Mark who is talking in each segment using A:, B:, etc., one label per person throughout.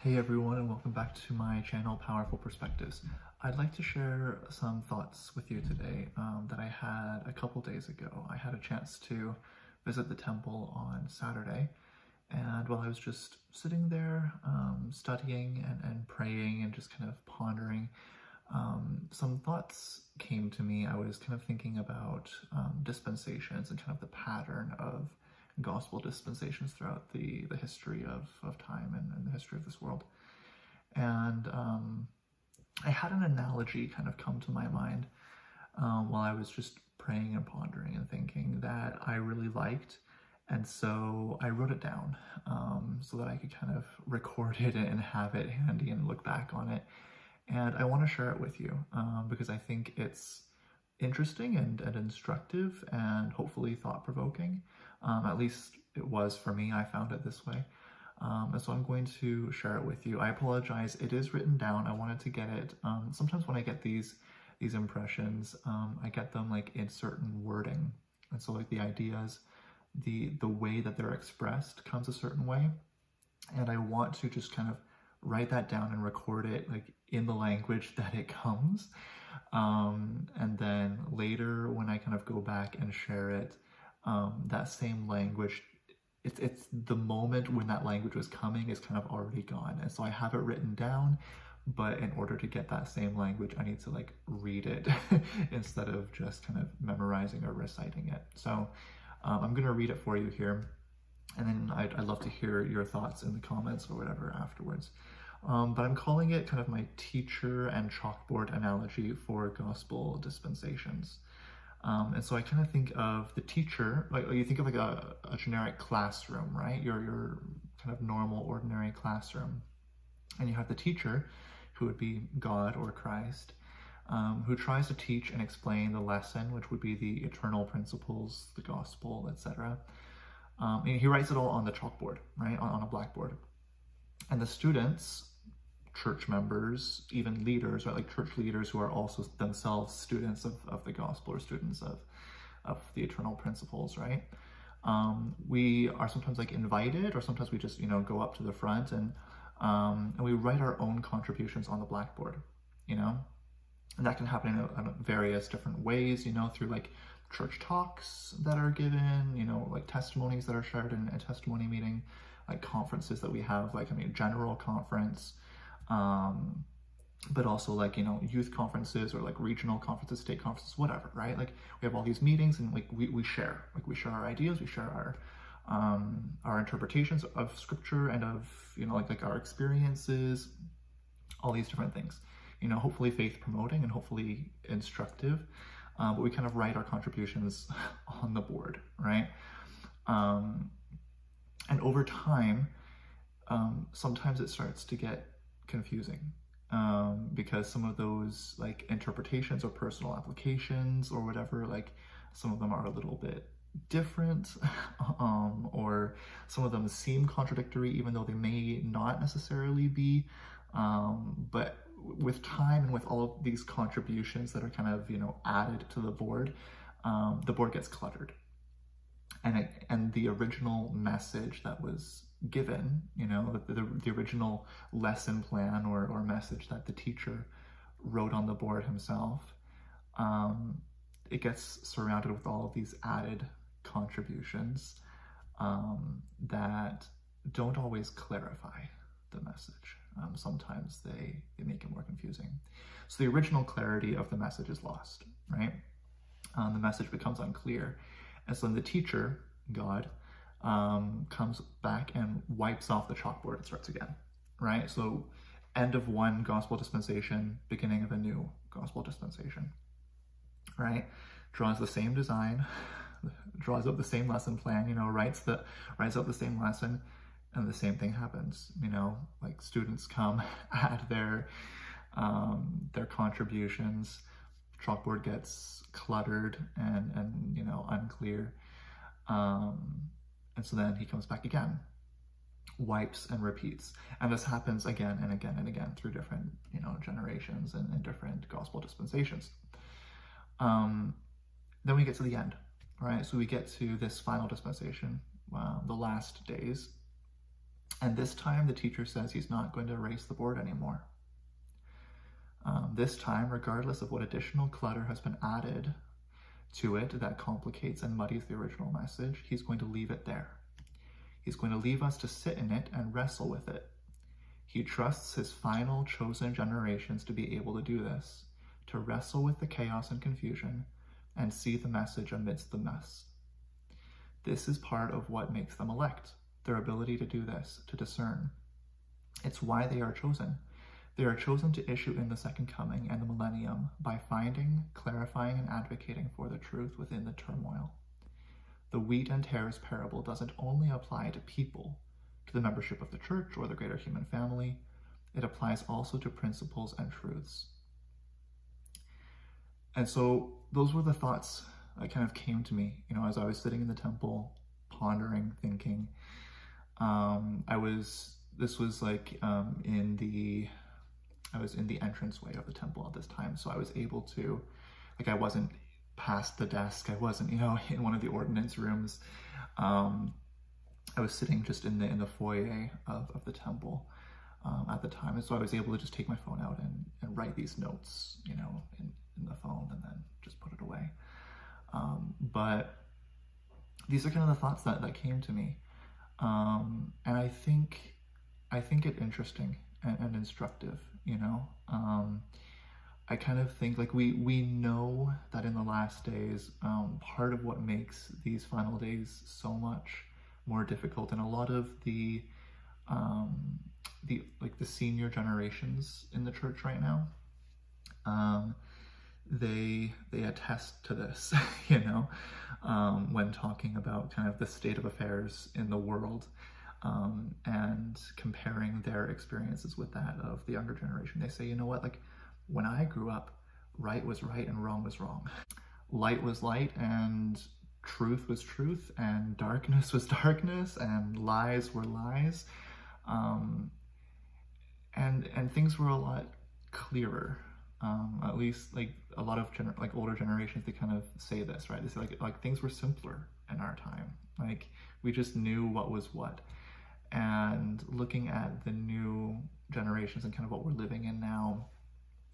A: Hey everyone, and welcome back to my channel, Powerful Perspectives. I'd like to share some thoughts with you today that I had a couple days ago. I had a chance to visit the temple on Saturday, and while I was just sitting there studying and praying and just kind of pondering, some thoughts came to me. I was kind of thinking about dispensations and kind of the pattern of gospel dispensations throughout the history of time and the history of this world. And I had an analogy kind of come to my mind while I was just praying and pondering and thinking that I really liked. And so I wrote it down so that I could kind of record it and have it handy and look back on it. And I want to share it with you because I think it's interesting and instructive and hopefully thought-provoking. At least it was for me. I found it this way. And so I'm going to share it with you. I apologize. It is written down. I wanted to get it. Sometimes when I get these impressions, I get them like in certain wording. And so like the ideas, the way that they're expressed comes a certain way. And I want to just kind of write that down and record it like in the language that it comes. And then later when I kind of go back and share it, that same language, it's the moment when that language was coming is kind of already gone. And so I have it written down, but in order to get that same language, I need to like read it instead of just kind of memorizing or reciting it. So I'm going to read it for you here. And then I'd love to hear your thoughts in the comments or whatever afterwards. But I'm calling it kind of my teacher and chalkboard analogy for gospel dispensations. And so I kind of think of the teacher, like you think of like a generic classroom, right? Your kind of normal, ordinary classroom. And you have the teacher, who would be God or Christ, who tries to teach and explain the lesson, which would be the eternal principles, the gospel, etc. And he writes it all on the chalkboard, right, on a blackboard. And the students, church members, even leaders, right, like church leaders who are also themselves students of the gospel or students of the eternal principles, right? We are sometimes like invited, or sometimes we just, go up to the front and we write our own contributions on the blackboard, And that can happen in various different ways, through like church talks that are given, like testimonies that are shared in a testimony meeting, like conferences that we have, like, general conference, but also like, youth conferences or like regional conferences, state conferences, whatever, right? Like we have all these meetings and like we share our ideas, we share our interpretations of scripture and of, like our experiences, all these different things, hopefully faith promoting and hopefully instructive. But we kind of write our contributions on the board, right? And over time, sometimes it starts to get confusing because some of those like interpretations or personal applications or whatever, like some of them are a little bit different, or some of them seem contradictory, even though they may not necessarily be. But with time and with all of these contributions that are kind of, added to the board gets cluttered. And the original message that was given, the original lesson plan or message that the teacher wrote on the board himself, it gets surrounded with all of these added contributions that don't always clarify the message. Sometimes they make it more confusing. So the original clarity of the message is lost, right? The message becomes unclear. And so then the teacher, God, comes back and wipes off the chalkboard and starts again, right? So end of one gospel dispensation, beginning of a new gospel dispensation, right? Draws the same design, draws up the same lesson plan, writes up the same lesson, and the same thing happens, like students come, add their contributions, chalkboard gets cluttered and unclear. And so then he comes back again, wipes and repeats. And this happens again and again and again through different, generations and different gospel dispensations. Then we get to the end, right? So we get to this final dispensation, the last days. And this time the teacher says he's not going to erase the board anymore. This time, regardless of what additional clutter has been added to it that complicates and muddies the original message, he's going to leave it there. He's going to leave us to sit in it and wrestle with it. He trusts his final chosen generations to be able to do this, to wrestle with the chaos and confusion and see the message amidst the mess. This is part of what makes them elect, their ability to do this, to discern. It's why they are chosen. They are chosen to issue in the second coming and the millennium by finding, clarifying, and advocating for the truth within the turmoil. The wheat and tares parable doesn't only apply to people, to the membership of the church or the greater human family. It applies also to principles and truths. And so those were the thoughts that kind of came to me, as I was sitting in the temple, pondering, thinking. I was in the entranceway of the temple at this time, so I was able to, I wasn't past the desk, I wasn't, in one of the ordinance rooms. I was sitting just in the foyer of the temple at the time, and so I was able to just take my phone out and write these notes, in the phone, and then just put it away. But these are kind of the thoughts that came to me, and I think it interesting and instructive. I kind of think we know that in the last days, part of what makes these final days so much more difficult, and a lot of the senior generations in the church right now, they attest to this, when talking about kind of the state of affairs in the world, and comparing their experiences with that of the younger generation. They say, when I grew up, right was right and wrong was wrong. Light was light and truth was truth, and darkness was darkness, and lies were lies. And things were a lot clearer. At least a lot of older generations, they kind of say this, right? They say like things were simpler in our time. We just knew what was what. And looking at the new generations and kind of what we're living in now,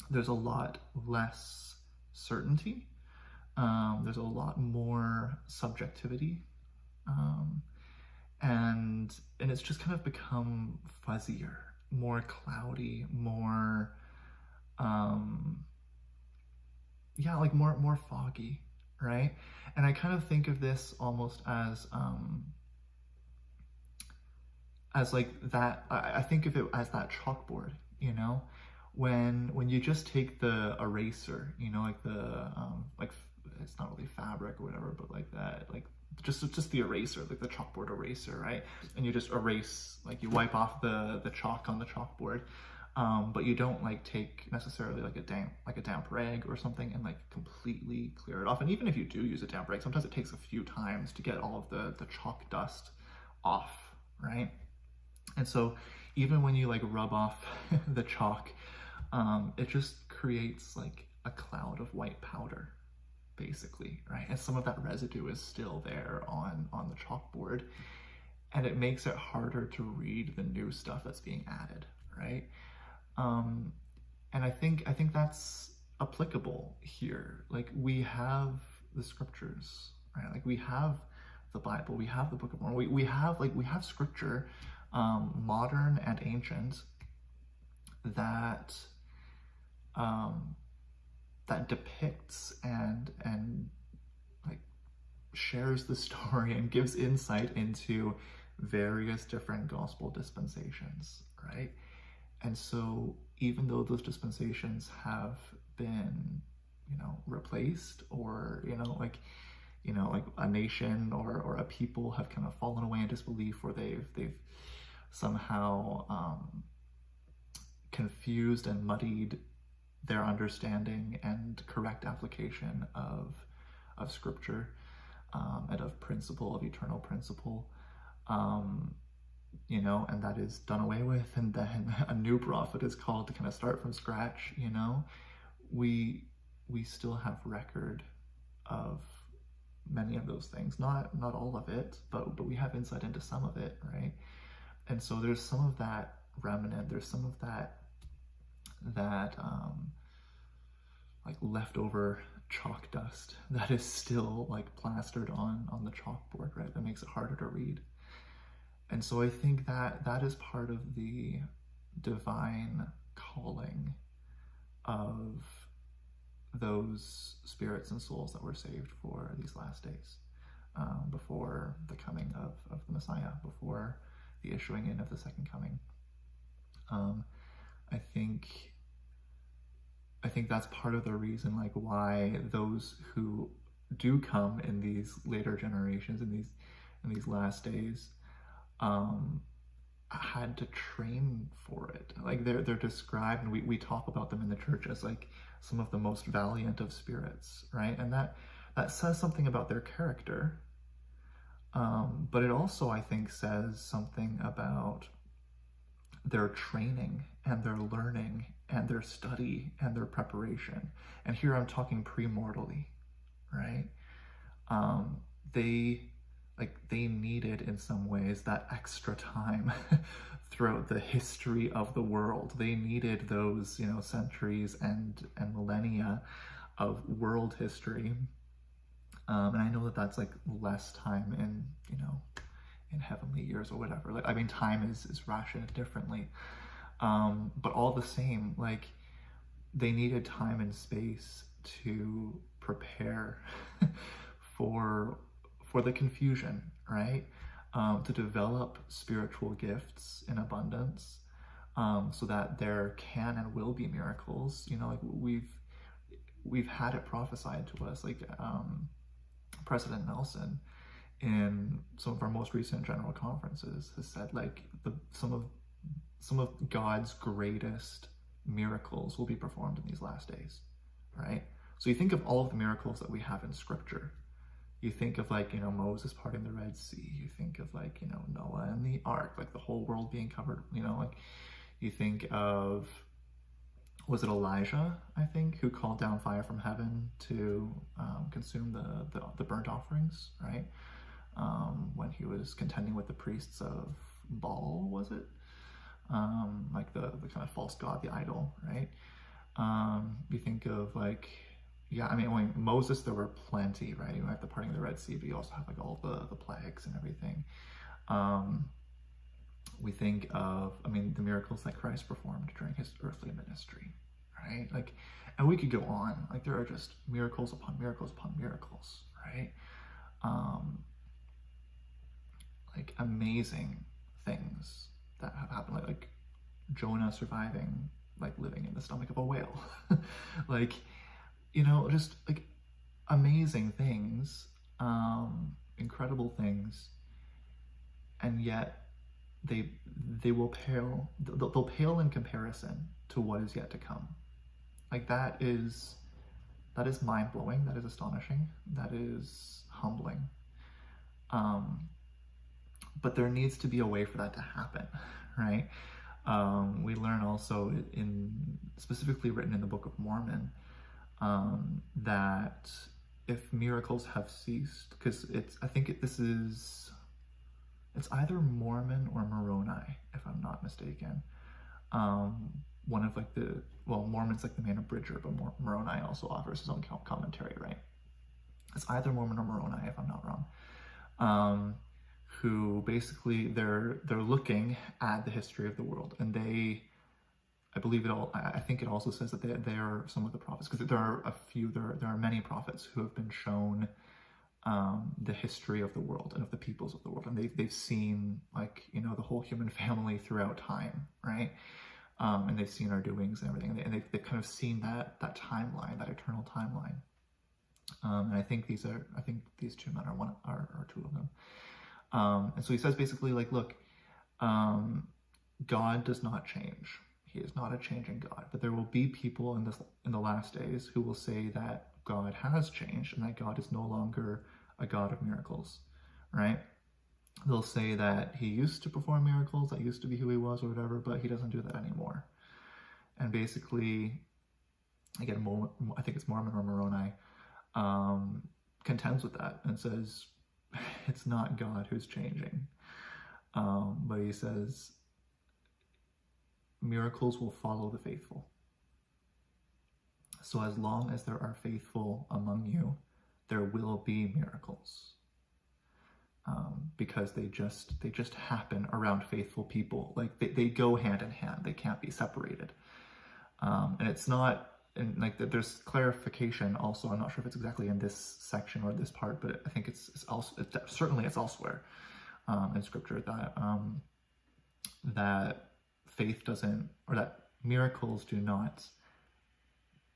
A: there's a lot less certainty. There's a lot more subjectivity. And it's just kind of become fuzzier, more cloudy, more, more foggy, right? And I kind of think of this almost as that. I think of it as that chalkboard, when you just take the eraser, it's not really fabric or whatever, but just the eraser, the chalkboard eraser, right? And you just erase, you wipe off the chalk on the chalkboard, but you don't take necessarily a damp rag or something and completely clear it off. And even if you do use a damp rag, sometimes it takes a few times to get all of the chalk dust off, right? And so even when you rub off the chalk, it just creates a cloud of white powder, basically, right? And some of that residue is still there on the chalkboard, and it makes it harder to read the new stuff that's being added, right? And I think that's applicable here. We have the scriptures, right? We have the Bible, we have the Book of Mormon, we have scripture, modern and ancient, that depicts and shares the story and gives insight into various different gospel dispensations, right? And so even though those dispensations have been, replaced, or, a nation or a people have kind of fallen away in disbelief, or they've somehow confused and muddied their understanding and correct application of scripture, and of principle, of eternal principle, and that is done away with, and then a new prophet is called to kind of start from scratch. We still have record of many of those things, not all of it, but we have insight into some of it, right? And so there's some of that remnant, there's some of that like leftover chalk dust that is still like plastered on the chalkboard, right? That makes it harder to read. And so I think that that is part of the divine calling of those spirits and souls that were saved for these last days, before the coming of the Messiah, before the issuing in of the second coming. Um, I think I think that's part of the reason, like, why those who do come in these later generations, in these last days, um, had to train for it. Like they're described, and we talk about them in the church as like some of the most valiant of spirits, right? And that says something about their character. But it also, I think, says something about their training and their learning and their study and their preparation. And here I'm talking premortally, right? Um, they they needed in some ways that extra time throughout the history of the world. They needed those, centuries and millennia of world history. And I know that that's like less time in heavenly years or whatever. Like, I mean, time is rationed differently. But all the same, like, they needed time and space to prepare for the confusion, right? To develop spiritual gifts in abundance, so that there can and will be miracles. Like we've had it prophesied to us, like President Nelson in some of our most recent general conferences has said, like, some of God's greatest miracles will be performed in these last days, right? So you think of all of the miracles that we have in Scripture. You think of, like, Moses parting the Red Sea. You think of, like, Noah and the ark, like the whole world being covered. Like, you think of, was it Elijah, I think, who called down fire from heaven to consume the burnt offerings, right? When he was contending with the priests of Baal, was it? Like the kind of false god, the idol, right? You think of, like, yeah, I mean, when Moses, there were plenty, right? You have the parting of the Red Sea, but you also have, like, all the plagues and everything. We think of, I mean, the miracles that Christ performed during his earthly ministry, right? Like, and we could go on. Like, there are just miracles upon miracles upon miracles, right? Like, amazing things that have happened, like Jonah surviving, like, living in the stomach of a whale. Like, just like amazing things, incredible things, and yet they will pale. They'll pale in comparison to what is yet to come. Like, that is mind blowing. That is astonishing. That is humbling. But there needs to be a way for that to happen, right? We learn also specifically written in the Book of Mormon, that if miracles have ceased, because it's either Mormon or Moroni, if I'm not mistaken. One of, like, Mormon's like the main abridger, but Moroni also offers his own commentary, right? It's either Mormon or Moroni, if I'm not wrong. Who basically they're looking at the history of the world, and I think it also says that they are some of the prophets, because there are many prophets who have been shown the history of the world and of the peoples of the world, and they've seen, like, the whole human family throughout time, right? And they've seen our doings and everything, and they've kind of seen that timeline, that eternal timeline. And I think these two men are two of them. And so he says basically, like, look, God does not change. He is not a changing God, but there will be people in the last days who will say that God has changed and that God is no longer a God of miracles, right? They'll say that he used to perform miracles, that used to be who he was or whatever, but he doesn't do that anymore. And basically, again, I think it's Mormon or Moroni, contends with that and says it's not God who's changing. But he says, miracles will follow the faithful. So as long as there are faithful among you, there will be miracles. Because they just happen around faithful people. Like they go hand in hand. They can't be separated. And it's not, and like there's clarification also. I'm not sure if it's exactly in this section or this part, but I think it's also certainly it's elsewhere in scripture that faith doesn't, or that miracles do not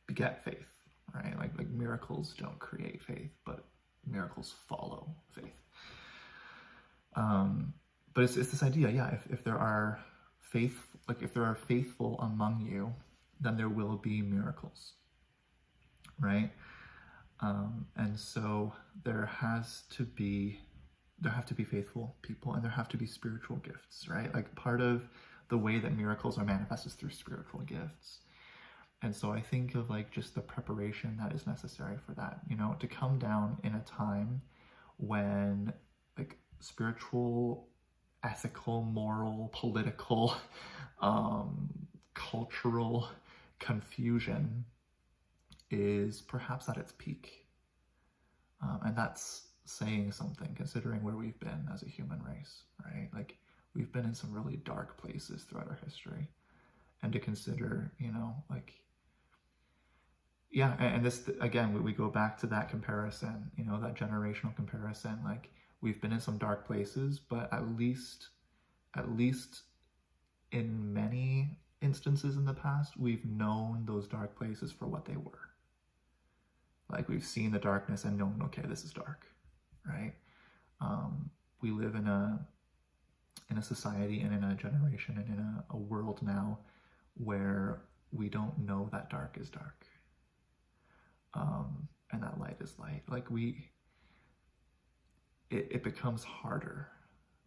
A: beget faith, right? Like miracles don't create faith, but miracles follow faith. But it's this idea, yeah. If there are if there are faithful among you, then there will be miracles, right? And so there have to be faithful people, and there have to be spiritual gifts, right? Like part of the way that miracles are manifested is through spiritual gifts. And so I think of like just the preparation that is necessary for that, to come down in a time when like spiritual, ethical, moral, political, cultural confusion is perhaps at its peak. And that's saying something considering where we've been as a human race, right? Like we've been in some really dark places throughout our history. And to consider, like, yeah, and this, again, we go back to that comparison, that generational comparison. Like we've been in some dark places, but at least in many instances in the past, we've known those dark places for what they were. Like we've seen the darkness and known, okay, this is dark, right? We live in a society and in a generation and in a world now where we don't know that dark is dark, and that light is light. Like it becomes harder.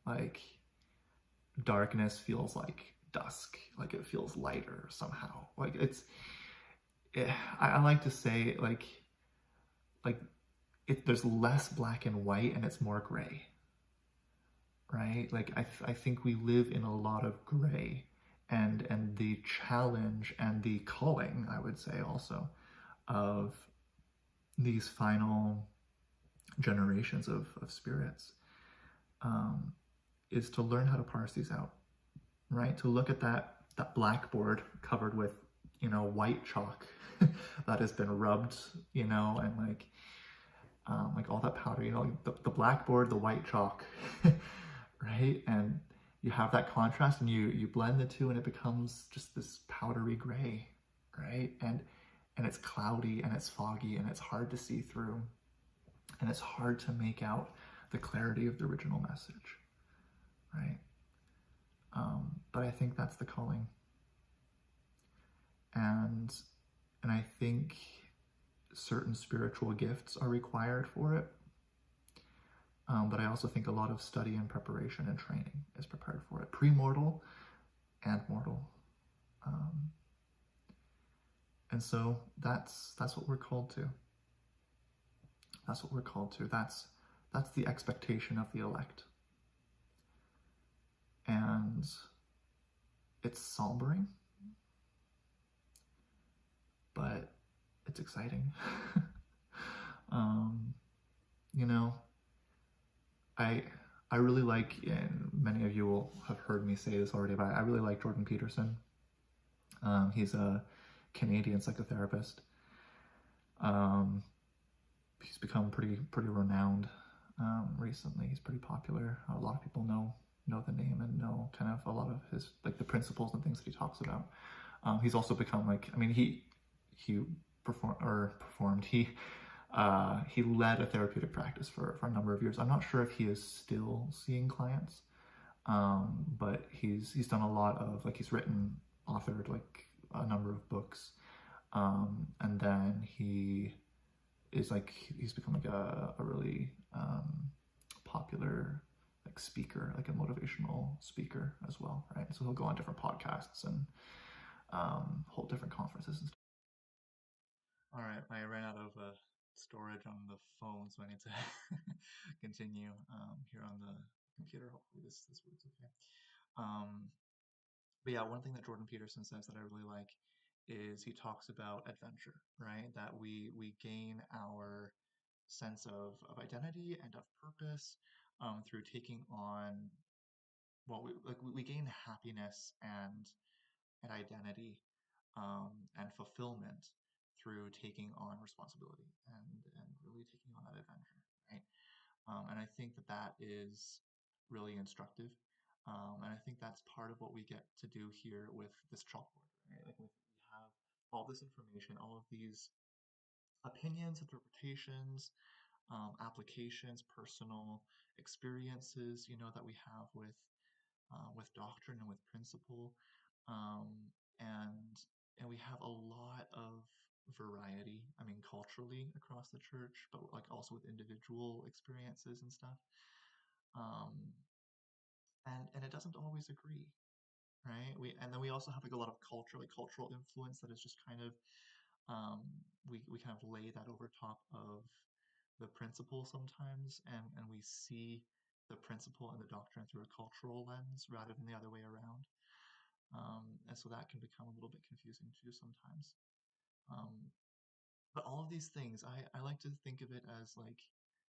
A: Like darkness feels like dusk, like it feels lighter somehow. Like I like to say like there's less black and white and it's more gray, right? Like I think we live in a lot of gray, and the challenge and the calling, I would say also, of these final generations of spirits is to learn how to parse these out, right? To look at that blackboard covered with white chalk that has been rubbed, and like all that powder, the blackboard, the white chalk, right? And you have that contrast, and you blend the two, and it becomes just this powdery gray, right? And it's cloudy, and it's foggy, and it's hard to see through, and it's hard to make out the clarity of the original message, right? But I think that's the calling, and I think certain spiritual gifts are required for it. But I also think a lot of study and preparation and training is prepared for it, pre-mortal and mortal. And so that's what we're called to. That's what we're called to. That's the expectation of the elect. And it's sombering, but it's exciting. I really like, and many of you will have heard me say this already, but I really like Jordan Peterson. He's a Canadian psychotherapist. He's become pretty renowned recently. He's pretty popular. A lot of people know the name and know kind of a lot of his, like, the principles and things that he talks about. He's also become, like, I mean, he led a therapeutic practice for a number of years. I'm not sure if he is still seeing clients, but he's done a lot of, like, he's authored like a number of books, and then he's become like a really popular like speaker, like a motivational speaker as well, right? So he'll go on different podcasts and hold different conferences and stuff. All right, I ran out of storage on the phone, so I need to continue here on the Computer, hopefully this works okay. Um, but yeah, one thing that Jordan Peterson says that I really like is he talks about adventure, right? That we gain our sense of identity and of purpose through taking on well, we gain happiness and identity and fulfillment through taking on responsibility and really taking on that adventure, right? And I think that that is really instructive. And I think that's part of what we get to do here with this chalkboard, right? We have all this information, all of these opinions, interpretations, applications, personal experiences, that we have with doctrine and with principle, um, and and we have a lot of variety. I mean, culturally across the church, but like also with individual experiences and stuff. Um, and it doesn't always agree, right? And then we also have like a lot of cultural influence that is just kind of um, we kind of lay that over top of the principle sometimes, and we see the principle and the doctrine through a cultural lens rather than the other way around. And so that can become a little bit confusing too sometimes. Um, but all of these things, I like to think of it as like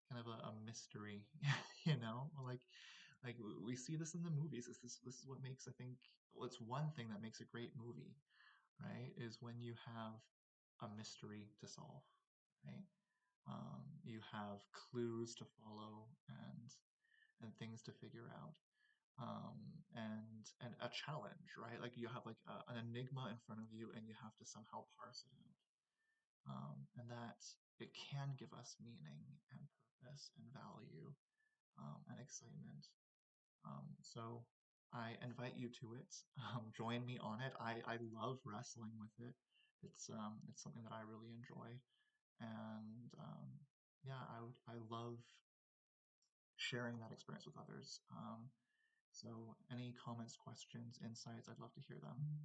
A: kind of a mystery, like we see this in the movies. This is what makes I think well, it's one thing that makes a great movie, right? Is when you have a mystery to solve, right? You have clues to follow and things to figure out. And a challenge, right? Like you have like an enigma in front of you, and you have to somehow parse it out. And that it can give us meaning and purpose and value and excitement. So I invite you to it. Join me on it. I love wrestling with it. It's something that I really enjoy, and yeah, I love sharing that experience with others. So any comments, questions, insights, I'd love to hear them.